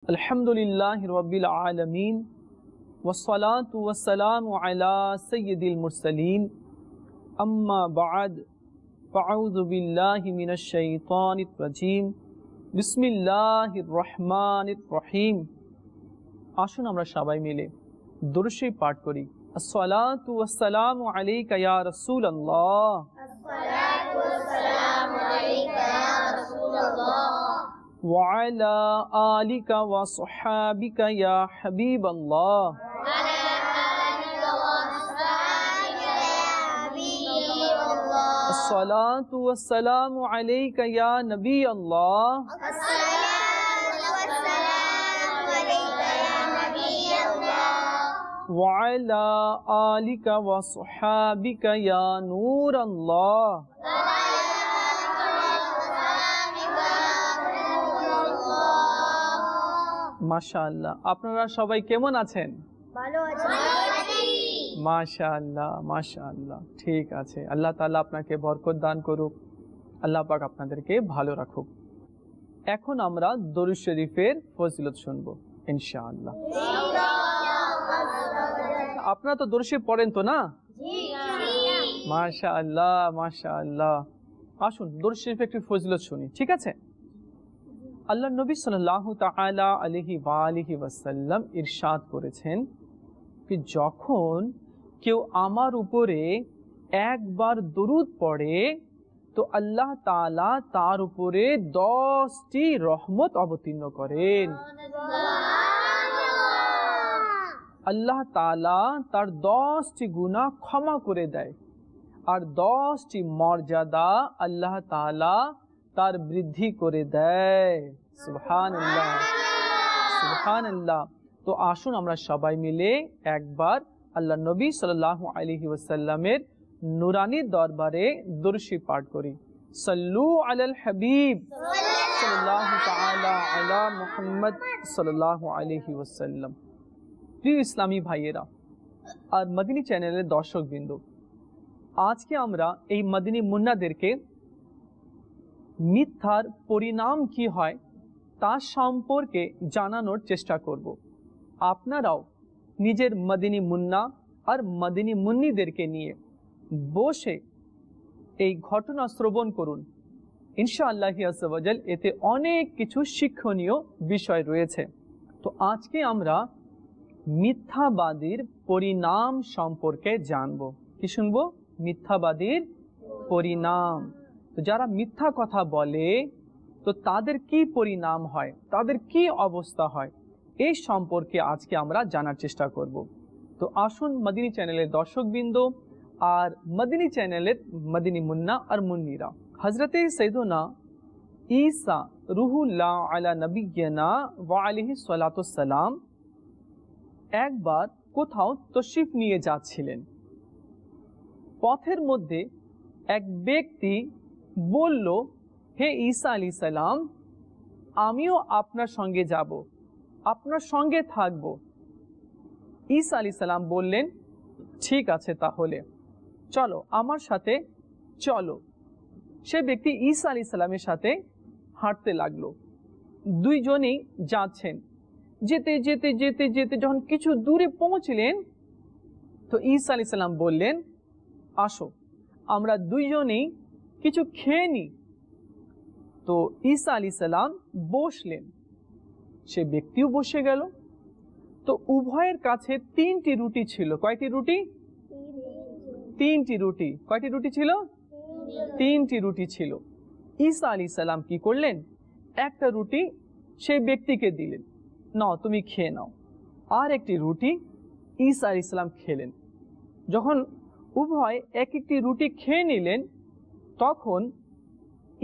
अल्हम्दुलिल्लाहि रब्बिल आलमीन वस्सलातु वस्सलामु अला सय्यिदिल मुरसलीन अम्मा बाद फ़अऊज़ु बिल्लाहि मिनश शैतानिर रजीम बिस्मिल्लाहिर रहमानिर रहीम। আসুন আমরা সবাই মিলে দুরূদ শরীফ পাঠ করি। আসসালাতু ওয়াসসালামু আলাইকা ইয়া রাসূলুল্লাহ, আসসালাতু ওয়াসসালামু আলাইকা ইয়া রাসূলুল্লাহ ওয়া আলা আলিকা ওয়া সাহবিকা ইয়া হাবিবাল্লাহ, ওয়া আলা আলিকা ওয়া সাহবিকা ইয়া হাবিবাল্লাহ। আসসালাতু ওয়াসসালামু আলাইকা ইয়া নবিয়াল্লাহ, وعلى آلك وصحابك يا نور الله। মাশাআল্লাহ, আপনারা সবাই কেমন আছেন? ভালো আছি। মাশাআল্লাহ মাশাআল্লাহ, ঠিক আছে। আল্লাহ তাআলা আপনাকে বরকত দান করুক, আল্লাহ পাক আপনাদেরকে ভালো রাখুক। এখন আমরা দরুদ শরীফের ফজিলত শুনবো ইনশাআল্লাহ। আপনারা তো দরুদ শরীফ পড়েন তো না? মাশাআল্লাহ মাশাআল্লাহ। আসুন দরুদ শরীফের একটি ফজিলত শুনি, ঠিক আছে? আল্লাহ নবী সাল্লাল্লাহু তাআলা আলাইহি ওয়া আলিহি ওয়াসাল্লাম ইরশাদ করেছেন कि যখন কেউ আমার উপরে একবার দরুদ পড়ে তো আল্লাহ তাআলা তার উপরে 10টি রহমত অবতীর্ণ করেন। আল্লাহ তাআলা তার 10টি গুনাহ ক্ষমা করে দেয় আর 10টি মর্যাদা আল্লাহ তাআলা তার বৃদ্ধি করে দেয়। সুবহানাল্লাহ সুবহানাল্লাহ। তো আসুন আমরা সবাই মিলে একবার আল্লাহ নবী সাল্লাল্লাহু আলাইহি ওয়াসাল্লামের নুরানি দরবারে দরুদ শরীফ পাঠ করি। সাল্লু আলাল হাবিব সাল্লাল্লাহু তাআলা আলা মুহাম্মদ সাল্লাল্লাহু আলাইহি ওয়াসাল্লাম। প্রিয় ইসলামী ভাইয়েরা আর মদিনী চ্যানেলের দর্শকবৃন্দ, আজকে আমরা এই মদিনী মুন্নাদেরকে মিথ্যার পরিণাম কি হয় তা সম্পর্কে জানানোর চেষ্টা করব। আপনারাও নিজের মদিনী মুন্না আর মদিনী মুন্নিদেরকে নিয়ে বসে এই ঘটনা শ্রবণ করুন। ইনশাআল্লাহ আযজা ওয়া জাল এতে অনেক কিছু শিক্ষণীয় বিষয় রয়েছে। তো আজকে আমরা মিথ্যাবাদীর পরিণাম সম্পর্কে জানব। কি শুনবো? মিথ্যাবাদীর পরিণাম। তো যারা মিথ্যা কথা বলে তো তাদের কি পরিণাম হয়, তাদের কি অবস্থা হয়, এই সম্পর্কে আজকে আমরা জানার চেষ্টা করব। তো আসুন মদিনী চ্যানেলের দর্শকবৃন্দ আর মদিনী চ্যানেলের মদিনী মুন্না আর মুন্নিরা, হযরতে সাইয়্যিদুনা ঈসা রূহুল্লাহ আলা নবিয়্যিনা ওয়া আলাইহিস সালাতুস সালাম একবার কোথাও তশরিফ নিয়ে যাচ্ছিলেন। পথের মধ্যে এক ব্যক্তি বলল, হে ঈসা আলাইহিস সালাম, আমিও আপনার সঙ্গে যাব, আপনার সঙ্গে থাকব। ঈসা আলাইহিস সালাম বললেন, ঠিক আছে, তাহলে চলো আমার সাথে চলো। সে ব্যক্তি ঈসা আলাইহিস সালামের সাথে হাঁটতে লাগলো। দুইজনেই যাচ্ছেন। যেতে যেতে যেতে যেতে যখন কিছু দূরে পৌঁছলেন তো ঈসা আলাইহিস সালাম বললেন, আসো আমরা দুইজনেই কিছু খেয়ে নিই। তো ঈসা আলাইহিস সালাম বসলেন, সে ব্যক্তিও বসে গেল। তো উভয়ের কাছে 3টি রুটি ছিল। কয়টি রুটি? 3টি রুটি। কয়টি রুটি ছিল? 3টি রুটি ছিল। ঈসা আলাইহিস সালাম কি করলেন? একটা রুটি সেই ব্যক্তিকে দিলেন, নাও তুমি খেয়ে নাও। আর একটি রুটি ঈসা আলাইহিস সালাম খেলেন। যখন উভয় এক একটি রুটি খেয়ে নিলেন তখন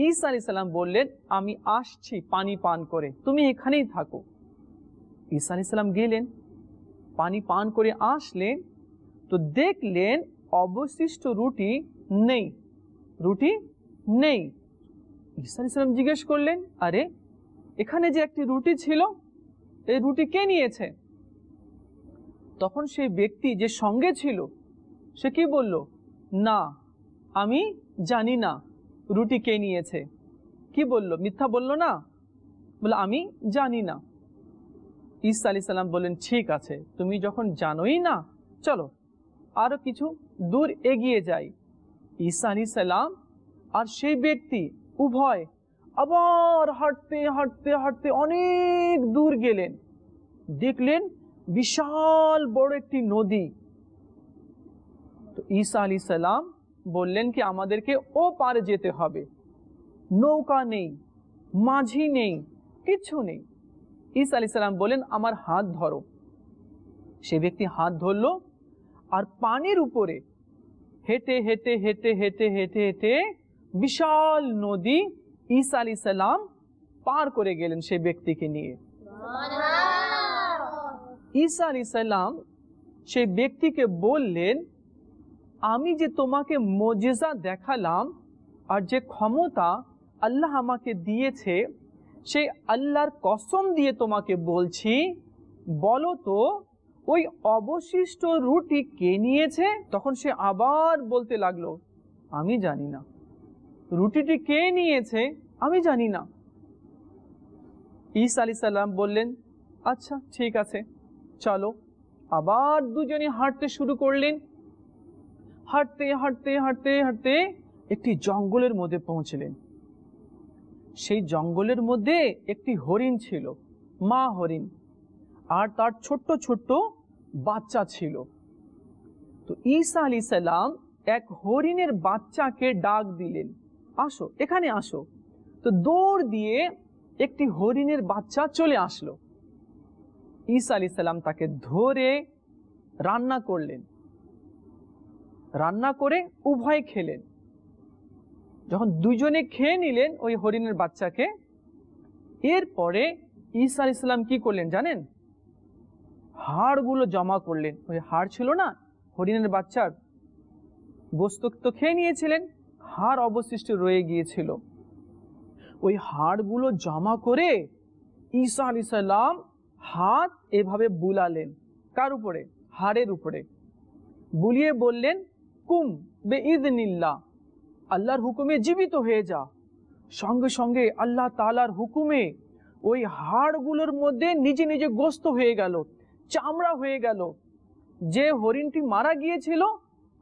ঈসা আলাইহিস সালাম বললেন, আমি আসছি পানি পান করে, তুমি এখানেই থাকো। ঈসা আলাইহিস সালাম গেলেন, পানি পান করে আসলেন তো দেখলেন অবশিষ্ট রুটি নেই, রুটি নেই। ঈসা আলাইহিস সালাম জিজ্ঞেস করলেন, আরে এখানে যে একটি রুটি ছিল, এই রুটি কে নিয়েছে? তখন সেই ব্যক্তি যে সঙ্গে ছিল সে কি বলল, না আমি জানি না রুটি কে নিয়েছে। কি বলল? মিথ্যা বলল না, বলে আমি জানি না। ঈসা আলাইহিস সালাম বললেন, ঠিক আছে, তুমি যখন জানোই না, চলো আরো কিছু দূর এগিয়ে যাই। ঈসা আলাইহিস সালাম আর সেই ব্যক্তি উভয় আবার হাঁটতে হাঁটতে হাঁটতে অনেক দূর গেলেন, দেখলেন বিশাল বড় একটি নদী। তো ঈসা আলাইহিস সালাম বললেন কি আমাদেরকে ও পারে যেতে হবে, নৌকা নেই, মাঝি নেই, কিছু নেই। ঈসা আলাইহিস সালাম বললেন আমার হাত ধরো। সে ব্যক্তি হাত ধরলো আর পানির উপরে হেঁটে হেঁটে হেঁটে হেঁটে হেঁটে হেঁটে বিশাল নদী ঈসা আলাইহিস সালাম পার করে গেলেন সেই ব্যক্তিকে নিয়ে। ঈসা আলাইহিস সালাম সেই ব্যক্তিকে বললেন, আমি যে তোমাকে মুজিজা দেখালাম আর যে ক্ষমতা আল্লাহ আমাকে দিয়েছে, সেই আল্লাহর কসম দিয়ে তোমাকে বলছি, বলো তো ওই অবশিষ্ট রুটি কে নিয়েছে? তখন সে আবার বলতে লাগলো, আমি জানি না, রুটিটি কে নিয়েছে আমি জানি না। ঈসা আলাইহিস সালাম বললেন, আচ্ছা ঠিক আছে, চলো। আবার দুজনে হাঁটতে শুরু করলেন। হাঁটতে হাঁটতে হাঁটতে হাঁটতে একটি জঙ্গলের মধ্যে পৌঁছলেন। সেই জঙ্গলের মধ্যে একটি হরিণ ছিল, মা হরিণ, আর তার ছোট্ট ছোট্ট বাচ্চা ছিল। তো ঈসা আলাইহিস সালাম এক হরিণের বাচ্চাকে ডাক দিলেন, আসো, এখানে আসো। তো দৌড় দিয়ে একটি হরিণের বাচ্চা চলে আসলো। ঈসা আলাইহিস সালাম তাকে ধরে রান্না করলেন, রান্না করে উভয় খেলেন। যখন দুজনে খেয়ে নিলেন ওই হরিণের বাচ্চাকে, এরপরে ঈসা আলাইহিস সালাম কি করলেন জানেন? হাড়গুলো জমা করলেন। ওই হাড় ছিল না হরিণের বাচ্চার, গোশত তো খেয়ে নিয়েছিলেন, হাড় অবশিষ্ট রয়ে গিয়েছিল। ওই হাড়গুলো জমা করে ঈসা আলাইহিস সালাম হাত এভাবে বুলালেন। কার উপরে? হাড়ের উপরে বুলিয়ে বললেন, কুম বেইযনিল্লাহ, আল্লাহর হুকুমে জীবিত হয়ে যা। সঙ্গে সঙ্গে আল্লাহ তাআলার হুকুমে ওই হাড়গুলোর মধ্যে নিজে নিজে গোশত হয়ে গেল, চামড়া হয়ে গেল। যে হরিণটি মারা গিয়েছিল,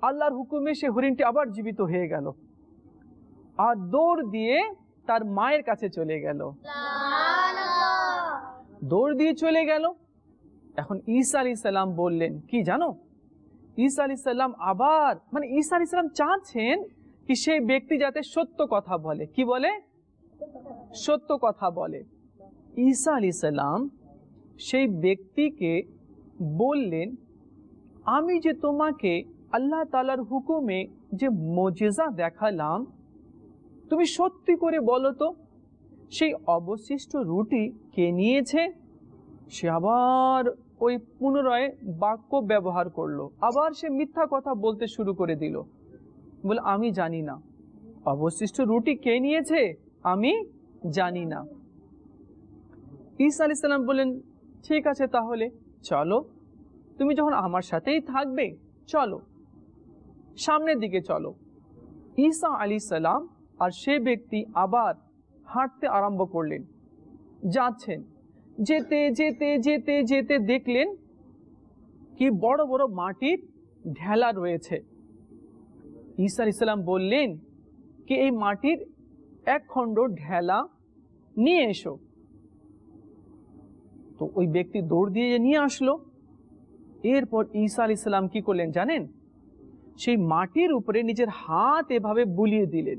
আল্লাহর হুকুমে সে হরিণটি আবার জীবিত হয়ে গেল আর দৌড় দিয়ে তার মায়ের কাছে চলে গেল। দৌড় দিয়ে চলে গেল। এখন ঈসা আলাইহিস সালাম বললেন কি জানো? ঈসা আলাইহিস সালাম আবার ঈসা আলাইহিস সালাম চাচ্ছেন কি সেই ব্যক্তি যাতে সত্য কথা বলে। কি বলে? সত্য কথা বলে। ঈসা আলাইহিস সালাম সেই ব্যক্তিকে বললেন, আমি যে তোমাকে আল্লাহ তাআলার হুকুমে যে মুজিজা দেখালাম, তুমি সত্যি করে বলো তো সেই অবশিষ্ট রুটি কে নিয়েছে? সে আবার ওই পুনরায় বাক্য ব্যবহার করলো, আবার সে মিথ্যা কথা বলতে শুরু করে দিল, বলে আমি জানি না, অবশিষ্ট রুটি কে নিয়েছে আমি জানি না। ঈসা আলাইহিস সালাম বললেন, ঠিক আছে তাহলে চলো, তুমি যখন আমার সাথেই থাকবে চলো, সামনের দিকে চলো। ঈসা আলাইহিস সালাম আর সে ব্যক্তি আবার হাঁটতে আরম্ভ করলেন। যাচ্ছেন, যেতে যেতে যেতে যেতে দেখলেন কি বড় বড় মাটির ঢেলা রয়েছে। ঈসা আলাইহিস সালাম বললেন কি এই মাটির এক খণ্ড ঢেলা নিয়ে এসো। তো ওই ব্যক্তি দৌড় দিয়ে নিয়ে আসলো। এরপর ঈসা আলাইহিস সালাম কি করলেন জানেন? সেই মাটির উপরে নিজের হাত এভাবে বুলিয়ে দিলেন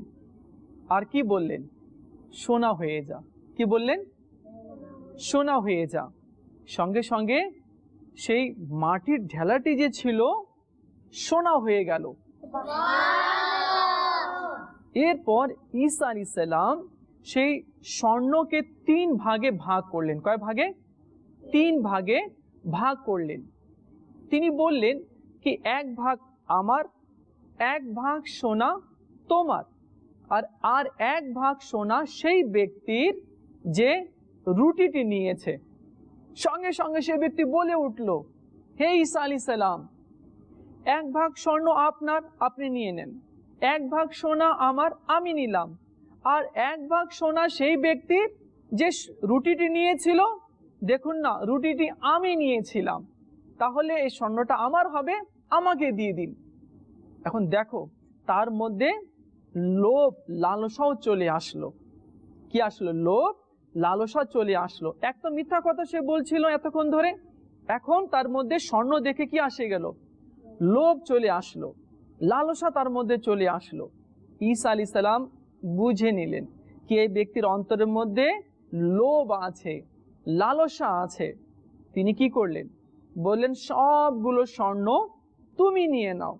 আর কি বললেন? সোনা হয়ে যা। কি বললেন? সোনা হয়ে যা। সঙ্গে সঙ্গে সেই মাটির ঢেলাটি যে ছিল সোনা হয়ে গেল। এরপর ঈসা আলাইহিস সালাম সেই স্বর্ণকে 3 ভাগে ভাগ করলেন। কয় ভাগে? 3 ভাগে ভাগ করলেন। তিনি বললেন কি 1 ভাগ আমার, 1 ভাগ সোনা তোমার, আর 1 ভাগ সোনা সেই ব্যক্তির যে রুটিটি নিয়েছে। সঙ্গে সঙ্গে সে ব্যক্তি বলে উঠল, হে ঈসা আলাইহিস সালাম, 1 ভাগ স্বর্ণ আপনার, আপনি নিয়ে নেন, 1 ভাগ সোনা আমার, আমি নিলাম, আর 1 ভাগ সোনা সেই ব্যক্তির যে রুটিটি নিয়েছিল দেখুন না, রুটিটি আমি নিয়েছিলাম, তাহলে এই স্বর্ণটা আমার হবে, আমাকে দিয়ে দিন। এখন দেখো তার মধ্যে লোভ লালসাও চলে আসলো। কি আসলো? লোভ লালসা চলে আসলো। এক তো মিথ্যা কথা সে বলছিল এতক্ষণ ধরে, এখন তার মধ্যে স্বর্ণ দেখে কি আসে গেল? লোভ চলে আসলো, লালসা তার মধ্যে চলে আসলো। ঈসা আলাইহিস সালাম বুঝে নিলেন কি এই ব্যক্তির অন্তরের মধ্যে লোভ আছে, লালসা আছে। তিনি কি করলেন? বললেন সবগুলো স্বর্ণ তুমি নিয়ে নাও,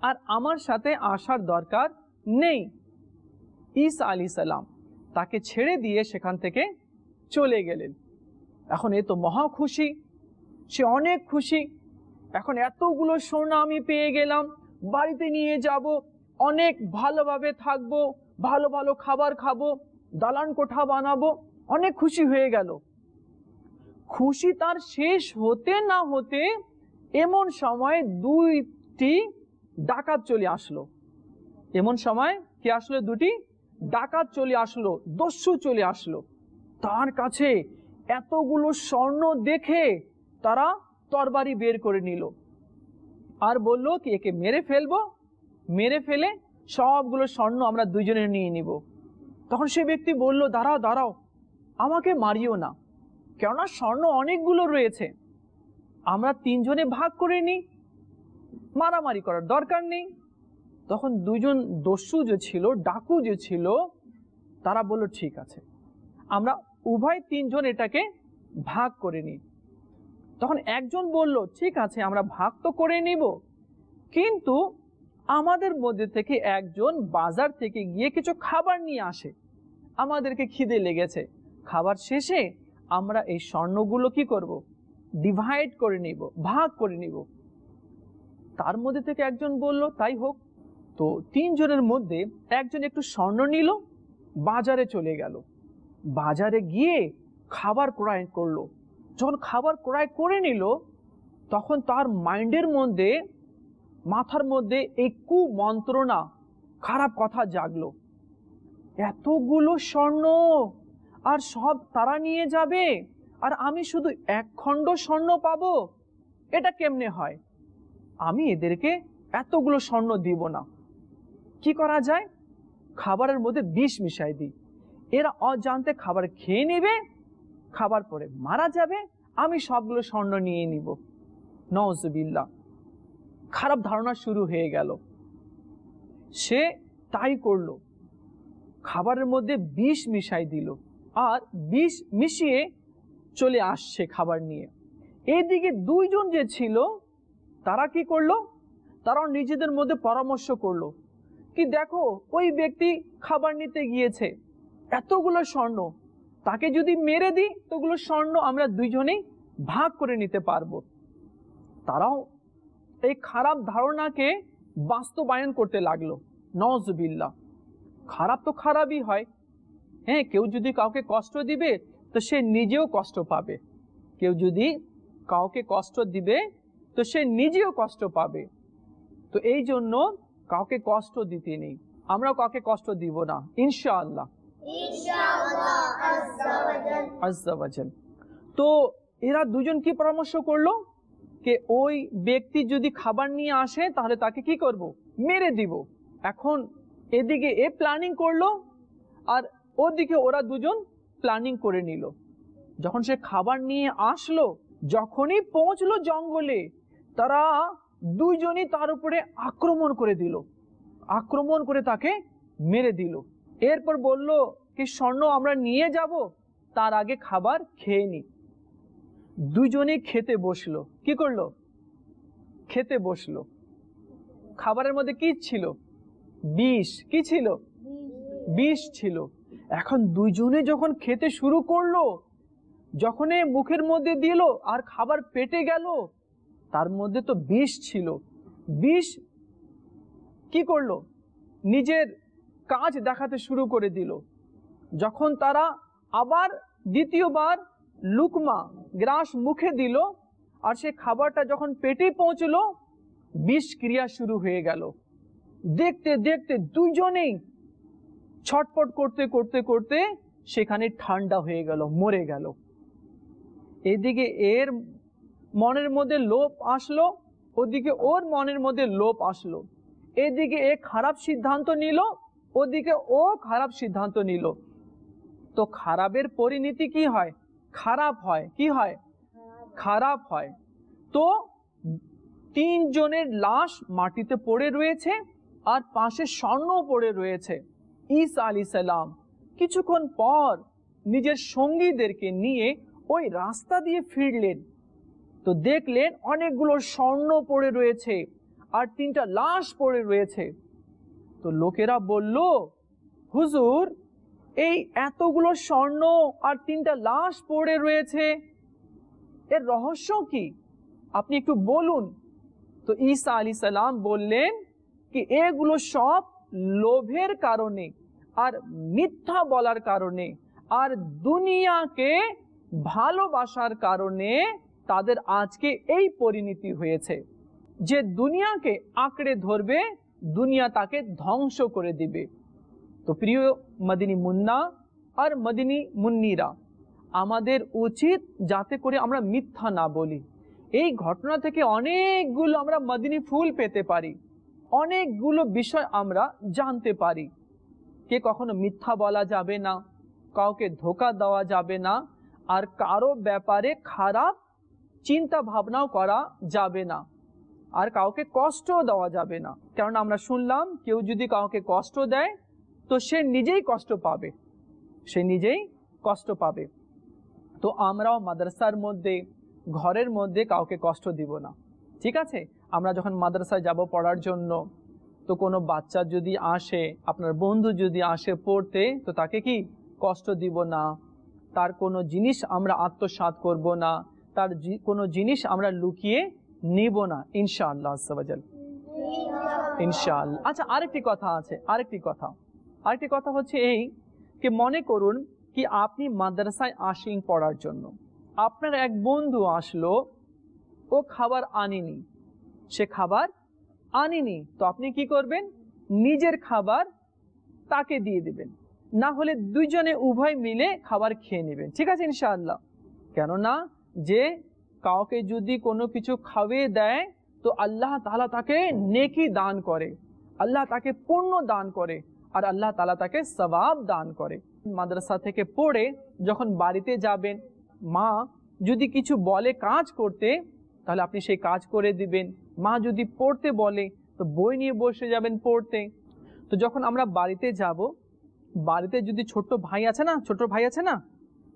আর আমার সাথে আসার দরকার নেই। ঈসা আলাইহিস সালাম তাকে ছেড়ে দিয়ে সেখান থেকে চলে গেলেন। এখন এ তো মহা খুশি, সে অনেক খুশি। এখন এতগুলো স্বর্ণ আমি পেয়ে গেলাম, বাড়িতে নিয়ে যাব, অনেক ভালোভাবে থাকবো, ভালো ভালো খাবার খাবো, দালান কোঠা বানাবো, অনেক খুশি হয়ে গেল। খুশি তার শেষ হতে না হতে এমন সময় দুইটি ডাকাত চলে আসলো। এমন সময় কি আসলো? দুটি ডাকাত চলে আসলো, দস্যু চলে আসলো। তার কাছে এতগুলো স্বর্ণ দেখে তারা তরবারি বের করে নিল আর বলল কি একে মেরে ফেলবো, মেরে ফেলে সবগুলো স্বর্ণ আমরা দুইজনে নিয়ে নিব। তখন সে ব্যক্তি বলল, দাঁড়াও দাঁড়াও, আমাকে মারিও না, কেননা স্বর্ণ অনেকগুলো রয়েছে, আমরা তিনজনে ভাগ করে নিই, মারামারি করার দরকার নেই। তখন দুইজন দস্যু যে ছিল, ডাকু যে ছিল, তারা বলল ঠিক আছে, আমরা উভয় তিনজন এটাকে ভাগ করে নিই। তখন একজন বলল ঠিক আছে, আমরা ভাগ তো করে নিব, কিন্তু আমাদের মধ্যে থেকে একজন বাজার থেকে গিয়ে কিছু খাবার নিয়ে আসে, আমাদেরকে খিদে লেগেছে, খাবার শেষে আমরা এই স্বর্ণগুলো কি করব? ডিভাইড করে নিব, ভাগ করে নিব। তার মধ্যে থেকে একজন বলল তাই হোক। তো তিনজনের মধ্যে একজন একটু স্বর্ণ নিল, বাজারে চলে গেল, বাজারে গিয়ে খাবার ক্রয় করলো। যখন খাবার ক্রয় করে নিল, তখন তার মাইন্ডের মধ্যে, মাথার মধ্যে এই কুমন্ত্রণা, খারাপ কথা জাগলো, এতগুলো স্বর্ণ আর সব তারা নিয়ে যাবে, আর আমি শুধু এক খণ্ড স্বর্ণ পাবো, এটা কেমনে হয়? আমি এদেরকে এতগুলো স্বর্ণ দিব না। কি করা যায়? খাবারের মধ্যে বিষ মিশাই দিই, এরা অজান্তে খাবার খেয়ে নেবে, খাবার পরে মারা যাবে, আমি সবগুলো স্বর্ণ নিয়ে নিব। নাউজুবিল্লাহ, খারাপ ধারণা শুরু হয়ে গেল। সে তাই করলো, খাবারের মধ্যে বিষ মিশাই দিল, আর বিষ মিশিয়ে চলে আসছে খাবার নিয়ে। এইদিকে দুইজন যে ছিল তারা কি করলো? তারাও নিজেদের মধ্যে পরামর্শ করলো কি দেখো, ওই ব্যক্তি খাবার নিতে গিয়েছে, এতগুলো স্বর্ণ, তাকে যদি মেরে দিই তোগুলো স্বর্ণ আমরা দুইজনেই ভাগ করে নিতে পারবো। তারাও এই খারাপ ধারণাকে বাস্তবায়ন করতে লাগলো। নাউজুবিল্লাহ, খারাপ তো খারাপই হয়। হ্যাঁ, কেউ যদি কাউকে কষ্ট দিবে তো সে নিজেও কষ্ট পাবে, কেউ যদি কাউকে কষ্ট দিবে তো সে নিজেও কষ্ট পাবে। তো এই জন্য কাউকে কষ্ট দিতে নেই, আমরাও কাউকে কষ্ট দিব না ইনশাআল্লাহ। তো এরা দুজন কি পরামর্শ করলো যে ওই ব্যক্তি যদি খাবার নিয়ে আসে তাহলে তাকে কি করব? মেরে দিব। এখন এদিকে এ প্ল্যানিং করলো আর ওদিকে ওরা দুজন প্ল্যানিং করে নিল। যখন সে খাবার নিয়ে আসলো, যখনই পৌঁছলো জঙ্গলে, তারা দুইজনই তার উপরে আক্রমণ করে দিল, আক্রমণ করে তাকে মেরে দিল। এরপর বলল কি স্বর্ণ আমরা নিয়ে যাব, তার আগে খাবার খেয়ে নি। দুইজনেই খেতে বসলো। কি করলো? খেতে বসলো। খাবারের মধ্যে কি ছিল? বিষ। কি ছিল? বিষ ছিল। এখন দুইজনে যখন খেতে শুরু করলো, যখন মুখের মধ্যে দিল আর খাবার পেটে গেল, তার মধ্যে তো বিষ ছিল। বিষ কি করলো? নিজের কাজ দেখাতে শুরু করে দিল। যখন তারা আবার দ্বিতীয়বার লুকমা গ্রাস মুখে দিল আর সে খাবারটা যখন পেটে পৌঁছলো, বিষ ক্রিয়া শুরু হয়ে গেল। দেখতে দেখতে দুইজনেই ছটপট করতে করতে করতে সেখানে ঠান্ডা হয়ে গেল, মরে গেল। এদিকে এর মনের মধ্যে লোভ আসলো, ওদিকে ওর মনের মধ্যে লোভ আসলো। এদিকে এ খারাপ সিদ্ধান্ত নিল, ওদিকে ও খারাপ সিদ্ধান্ত নিল। তো খারাপের পরিণতি কি হয়? খারাপ হয়। কি হয়? খারাপ হয়। তো তিনজনের লাশ মাটিতে পড়ে রয়েছে আর পাশে স্বর্ণ পড়ে রয়েছে। ঈসা আলাইহিস সালাম কিছুক্ষণ পর নিজের সঙ্গীদেরকে নিয়ে ওই রাস্তা দিয়ে ফিরলেন। তো দেখলেন অনেকগুলো স্বর্ণ পড়ে রয়েছে আর তিনটা লাশ পড়ে রয়েছে। তো লোকেরা বলল, হুজুর, এই এতগুলো স্বর্ণ আর তিনটা লাশ পড়ে রয়েছে, এর রহস্য কি? আপনি একটু বলুন। তো ঈসা আলাইহিস সালাম বললেন কি এগুলো সব লোভের কারণে আর মিথ্যা বলার কারণে আর দুনিয়াকে ভালোবাসার কারণে তাদের আজকে এই পরিণতি হয়েছে। যে দুনিয়াকে আঁকড়ে ধরবে, দুনিয়া তাকে ধ্বংস করে দিবে। তো প্রিয় মদিনী মুন্না আর মদিনী মুন্নিরা, আমাদের উচিত যাতে করে আমরা মিথ্যা না বলি। এই ঘটনা থেকে অনেকগুলো আমরা মদিনী ফুল পেতে পারি, অনেকগুলো বিষয় আমরা জানতে পারি। কে কখনো মিথ্যা বলা যাবে না, কাউকে ধোঁকা দেওয়া যাবে না, আর কারো ব্যাপারে খারাপ চিন্তা ভাবনাও করা যাবে না, আর কাউকে কষ্ট দেওয়া যাবে না। কারণ আমরা শুনলাম কেউ যদি কাউকে কষ্ট দেয় তো সে নিজেই কষ্ট পাবে, সে নিজেই কষ্ট পাবে। তো আমরাও মাদ্রাসার মধ্যে, ঘরের মধ্যে কাউকে কষ্ট দিব না। ঠিক আছে? আমরা যখন মাদ্রাসায় যাব পড়ার জন্য, তো কোনো বাচ্চা যদি আসে, আপনার বন্ধু যদি আসে পড়তে, তো তাকে কি কষ্ট দিব না, তার কোনো জিনিস আমরা আত্মসাৎ করব না, তার কোনো জিনিস আমরা লুকিয়ে নিব না, ইনশাআল্লাহ আজ্জাওয়াজাল, ইনশাআল্লাহ। আচ্ছা, আরেকটি কথা আছে, আরেকটি কথা হচ্ছে এই যে মনে করুন কি আপনি মাদ্রাসায় আসেন পড়ার জন্য, আপনার এক বন্ধু আসলো, ও খাবার আনেনি, সে খাবার আনেনি, তো আপনি কি করবেন? নিজের খাবার তাকে দিয়ে দিবেন, না হলে দুইজনে উভয় মিলে খাবার খেয়ে নেবেন। ঠিক আছে ইনশাআল্লাহ? কেননা যে কাউকে যদি কোনো কিছু খাওয়িয়ে দেয় তো আল্লাহ তাআলা তাকে নেকি দান করে, আল্লাহ তাকে পুণ্য দান করে, আর আল্লাহ তাআলা তাকে সওয়াব দান করে। মাদ্রাসা থেকে পড়ে যখন বাড়িতে যাবেন, মা যদি কিছু বলে কাজ করতে, তাহলে আপনি সেই কাজ করে দিবেন। মা যদি পড়তে বলে তো বই নিয়ে বসে যাবেন পড়তে। তো যখন আমরা বাড়িতে যাব, বাড়িতে যদি ছোট্ট ভাই আছে না,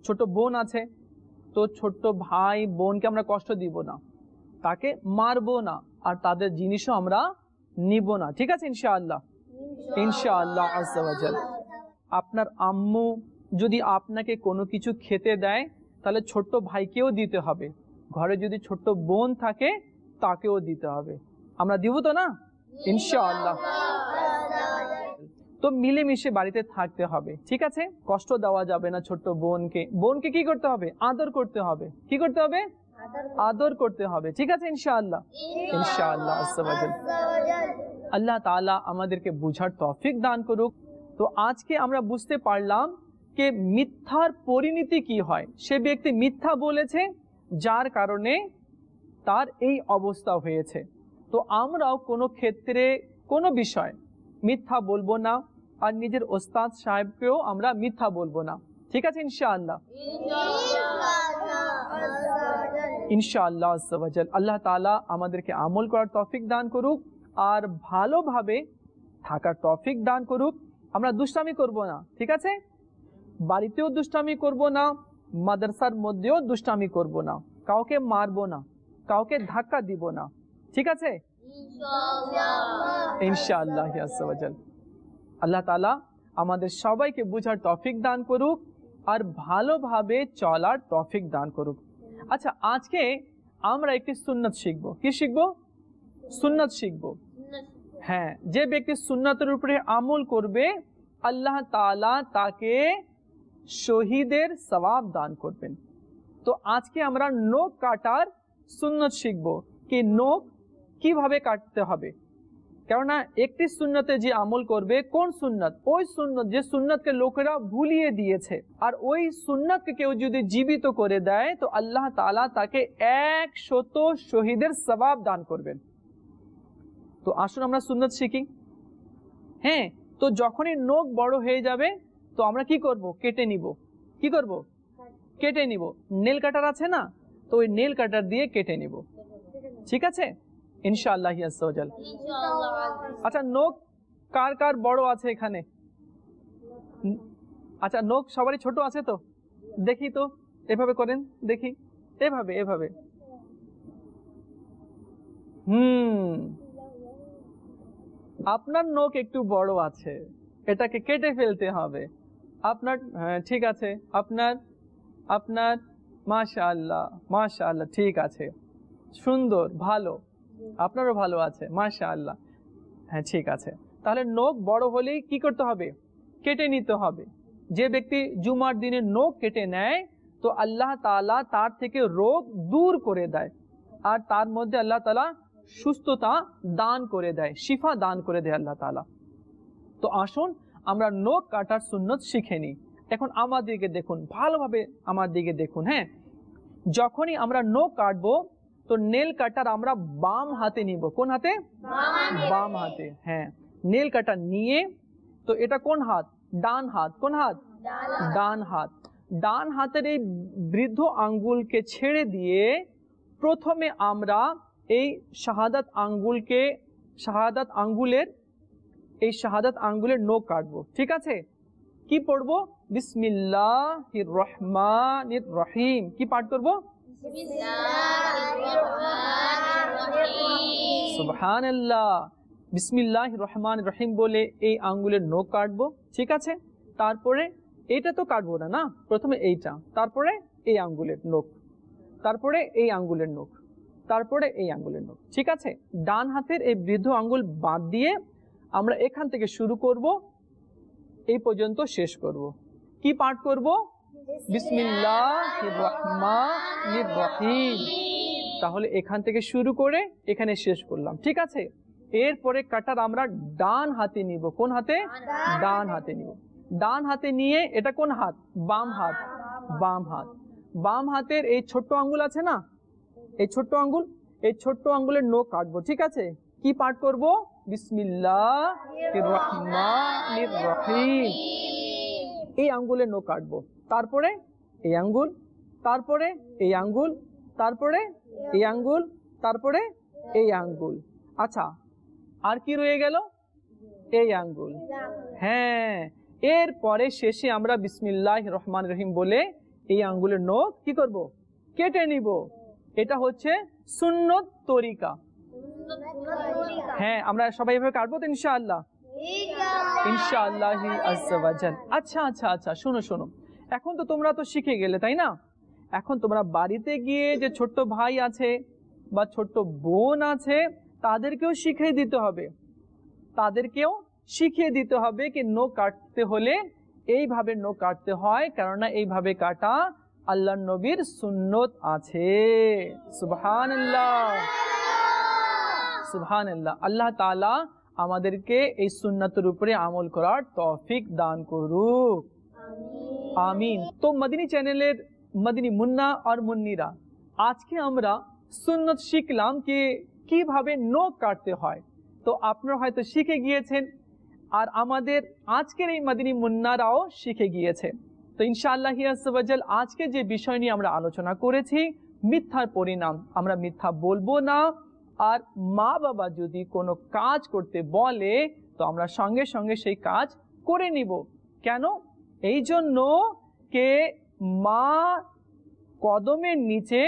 ছোট বোন আছে, তো ছোট্ট ভাই বোনকে আমরা কষ্ট দিব না, তাকে মারবো না, আর তাদের জিনিসও আমরা নিব না। ঠিক আছে ইনশাআল্লাহ? ইনশাআল্লাহ আজ্জাওয়াজাল। আপনার আম্মু যদি আপনাকে কোনো কিছু খেতে দেয়, তাহলে ছোট্ট ভাইকেও দিতে হবে, ঘরে যদি ছোট্ট বোন থাকে তাকেও দিতে হবে। আমরা দিব তো না? ইনশাআল্লাহ। তো মিলেমিশে বাড়িতে থাকতে হবে। ঠিক আছে? কষ্ট দেওয়া যাবে না ছোট্ট বোনকে। বোনকে কি করতে হবে? আদর করতে হবে। কি করতে হবে? আদর করতে হবে। ঠিক আছে ইনশাআল্লাহ? ইনশাআল্লাহ আজ্জাওয়াজাল। আল্লাহ তাআলা আমাদেরকে বুঝার তৌফিক দান করুক। তো আজকে আমরা বুঝতে পারলাম যে মিথ্যার পরিণতি কি হয়। সে ব্যক্তি মিথ্যা বলেছে, যার কারণে তার এই অবস্থা হয়েছে। তো আমরাও কোনো ক্ষেত্রে কোনো বিষয় মিথ্যা বলবো না, আর নিজের ওস্তাদ সাহেবকেও আমরা মিথ্যা বলবো না। ঠিক আছে ইনশাআল্লাহ? ইনশাআল্লাহ আজ্জাওয়াজাল। আল্লাহ তাআলা আমাদেরকে আমল করার তৌফিক দান করুক আর ভালোভাবে থাকার তৌফিক দান করুক। আমরা দুষ্টামি করব না। ঠিক আছে? বাড়িতেও দুষ্টামি করব না, মাদ্রাসার মধ্যেও দুষ্টামি করব না, কাউকে মারবো না, কাউকে ধাক্কা দিব না। ঠিক আছে ইনশাআল্লাহ আজ্জাওয়াজাল। আল্লাহ তাআলা আমাদের সবাইকে বুঝার তৌফিক দান করুক আর ভালোভাবে চলার তৌফিক দান করুক। আচ্ছা, আজকে আমরা একটি সুন্নাত শিখব। কি শিখব? সুন্নাত শিখব। হ্যাঁ, যে ব্যক্তি সুন্নাতের উপরে আমল করবে আল্লাহ তাআলা তাকে শহীদের সওয়াব দান করবেন। তো আজকে আমরা নখ কাটার সুন্নাত শিখব, কি নখ কিভাবে কাটতে হবে। কেননা একটি সুন্নতে যে আমল করবে, কোন সুন্নত? ওই সুন্নত যে সুন্নতকে লোকেরা ভুলিয়ে দিয়েছে। আর ওই সুন্নতকে কেউ যদি জীবিত করে দেয় তো আল্লাহ তাআলা তাকে 100 শহীদের সওয়াব দান করবেন। তো আসুন আমরা সুন্নত শিখি। হ্যাঁ, তো যখনই নখ বড় হয়ে যাবে তো আমরা কি করব? কেটে নিব। কি করব? কেটে নিব। নেল কাটার আছে না, তো ওই নেল কাটার দিয়ে কেটে নিব। ঠিক আছে, ইনশাআল্লাহ আজ্জা ওয়া জাল। আচ্ছা, নখ কার কার বড় আছে এখানে? আচ্ছা, নখ সবারই ছোট আছে তো? দেখি তো, এভাবে করেন দেখি, এভাবে এভাবে। আপনার নখ একটু বড় আছে, এটাকে কেটে ফেলতে হবে আপনার। হ্যাঁ ঠিক আছে, আপনার আপনার মাশাআল্লাহ মাশাআল্লাহ, ঠিক আছে, সুন্দর, ভালো, আপনারও ভালো আছে মাশাআল্লাহ। হ্যাঁ ঠিক আছে, তাহলে নখ বড় হলেই কি করতে হবে? কেটে নিতে হবে। যে ব্যক্তি জুমার দিনে নখ কেটে নেয় তো আল্লাহ তাআলা তার থেকে রোগ দূর করে দেয়, আর তার মধ্যে আল্লাহ তাআলা সুস্থতা দান করে দেয়, শিফা দান করে দেয় আল্লাহ তাআলা। তো আসুন আমরা নখ কাটার সুন্নত শিখে নিই। এখন আমার দিকে দেখুন, ভালোভাবে আমার দিকে দেখুন। হ্যাঁ, যখনই আমরা নখ কাটবো তো নেল কাটার আমরা বাম হাতে নিব। কোন হাতে? বাম হাতে। হ্যাঁ, নেল কাটার নিয়ে, তো এটা কোন হাত? ডান হাত। কোন হাত? ডান হাত। ডান হাতের এই বৃদ্ধ আঙ্গুলকে ছেড়ে দিয়ে প্রথমে আমরা এই শাহাদাত আঙ্গুলের নখ কাটবো। ঠিক আছে, কি পড়বো? বিসমিল্লাহির রহমানির রহিম। কি পাঠ করবো? সুবহানাল্লাহ। বিসমিল্লাহির রহমানির রহিম বলে এই আঙ্গুলের নখ কাটবো। ঠিক আছে, তারপরে এইটা তো কাটবো না, না, প্রথমে এইটা, তারপরে এই আঙ্গুলের নখ, তারপরে এই আঙ্গুলের নখ, তারপরে এই আঙ্গুলের নখ। ঠিক আছে, ডান হাতের এই বৃদ্ধ আঙ্গুল বাদ দিয়ে আমরা এখান থেকে শুরু করব, এই পর্যন্ত শেষ করব। কি পাঠ করব? বিসমিল্লাহির রহমানির রহিম। তাহলে এখান থেকে শুরু করে এখানে শেষ করলাম। ঠিক আছে, এরপরে কাটার আমরা ডান হাতে নিব। কোন হাতে? ডান হাতে নিব। ডান হাতে নিয়ে, এটা কোন হাত? বাম হাত। বাম হাত। বাম হাতের এই ছোট্ট আঙ্গুল আছে না, এই ছোট্ট আঙ্গুল, এই ছোট্ট আঙ্গুলের নখ কাটবো। ঠিক আছে, কি পাঠ করব? বিসমিল্লাহির রহমানির রহিম। এই আঙ্গুলের নখ কাটবো, তারপরে এই আঙ্গুল, তারপরে এই আঙ্গুল, তারপরে এই আঙ্গুল, তারপরে এই আঙ্গুল। আচ্ছা, আর কি রয়ে গেল? এই আঙ্গুল। হ্যাঁ, এরপরে শেষে আমরা বিসমিল্লাহির রহমানির রহিম বলে এই আঙ্গুলের নখ কি করব? কেটে নিব। এটা হচ্ছে সুন্নত তরিকা। হ্যাঁ, আমরা সবাই এভাবে কাটবো তো ইনশাআল্লাহ। ইনশাআল্লাহ আজ্জা ওয়া জাল। আচ্ছা আচ্ছা আচ্ছা, শোনো শোনো, এখন তো তোমরা তো শিখে গেলে, তাই না? এখন তোমরা বাড়িতে গিয়ে যে ছোট্ট ভাই আছে বা ছোট্ট বোন আছে তাদেরকেও শিখিয়ে দিতে হবে, তাদেরকেও শিখিয়ে দিতে হবে কি নখ কাটতে হলে এইভাবে নখ কাটতে হয়, কেননা এইভাবে কাটা আল্লাহর নবীর সুন্নত আছে। সুবহানাল্লাহ সুবহানাল্লাহ। আল্লাহ তাআলা আমাদেরকে এই সুন্নতের উপরে আমল করার তৌফিক দান করুক, আমিন। তো মদিনী চ্যানেলের মদিনী মুন্না আর মুন্নিরা, আজকে আমরা সুন্নত শিখলাম কি কিভাবে নখ কাটতে হয়। তো আপনারা হয়তো শিখে গিয়েছেন, আর আমাদের আজকের এই মদিনী মুন্নারাও শিখে গিয়েছে। তো ইনশাআল্লাহ আজ্জা ওয়া জাল আজকে যে বিষয় নিয়ে আমরা আলোচনা করেছি, মিথ্যার পরিণাম, আমরা মিথ্যা বলবো না। আর মা বাবা যদি কোনো কাজ করতে বলে তো আমরা সঙ্গে সঙ্গে সেই কাজ করে নিব। কেন? এই জন্য কে মা কদমের নিচে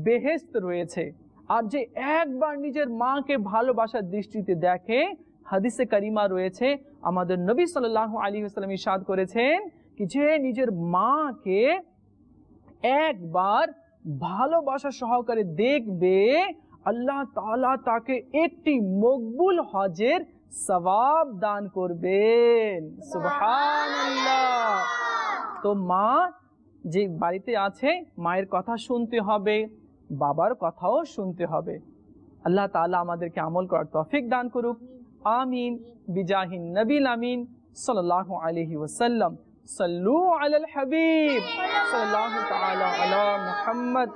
বেহেশত রয়েছে, আর যে একবার নিজের মাকে ভালোবাসার দৃষ্টিতে দেখে, হাদিসে কারিমা রয়েছে, আমাদের নবী সাল্লাল্লাহু আলাইহি ওয়াসাল্লাম ইরশাদ করেছেন কি যে নিজের মাকে একবার ভালোবাসা সহকারে দেখবে, আল্লাহ তাআলা তাকে একটি মকবুল হজের সওয়াব দান করবেন। সুবহানাল্লাহ। তো মা যে বাড়িতে আছে, মায়ের কথা শুনতে হবে, বাবার কথাও শুনতে হবে। আল্লাহ তাআলা আমাদেরকে আমল করার তৌফিক দান করুক, आमीन बिजाहिन नबील आमीन सल्लल्लाहु अलैहि वसल्लम। सल्लू अलल हबीब सल्लल्लाहु तआला अला मुहम्मद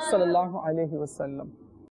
सल्लल्लाहु अलैहि वसल्लम।